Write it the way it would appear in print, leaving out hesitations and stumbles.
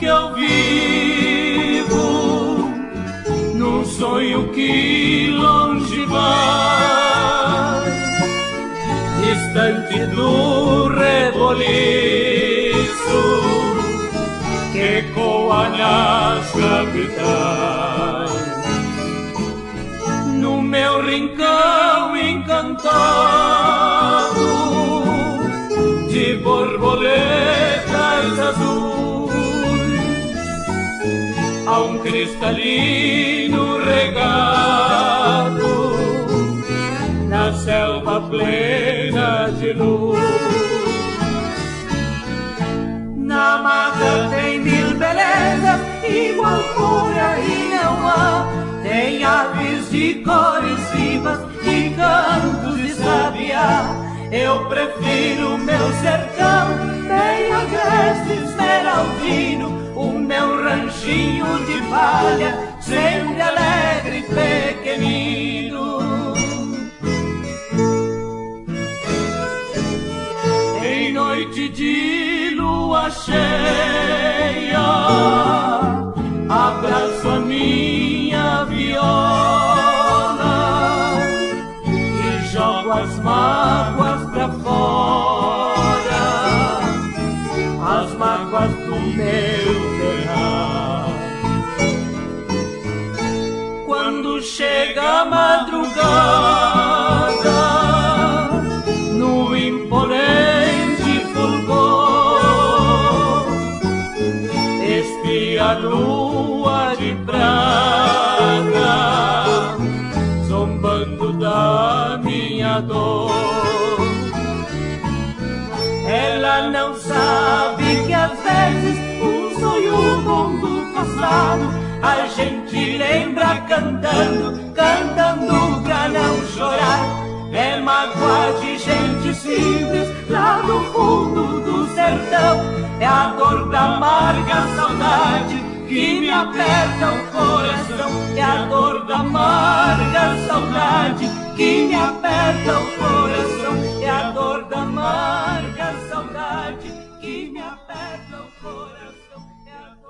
que eu vivo num sonho que longe vai, distante do reboliço que ecoa nas capitais. No meu rincão encantado de borboletas azuis, há um cristalino regado na selva plena de luz. Na mata tem mil belezas, igual cor aí não há. Tem aves de cores vivas e cantos de sabiá. Eu prefiro meu sertão, bem agreste esmeraldino, o meu ranchinho de palha, sempre alegre e pequenino. Em noite de lua cheia, abraço a minha viola e jogo as mágoas pra fora, as mágoas do meu terrar. Quando chega a madrugada, no imponente fulgor, espia a lua de prata, zombando da minha dor. Ela não sabe que às vezes um sonho bom do passado a gente lembra cantando, cantando pra não chorar. É mágoa de gente simples lá no fundo do sertão, é a dor da amarga saudade que me aperta o coração, é a dor da amarga saudade que me aperta o coração.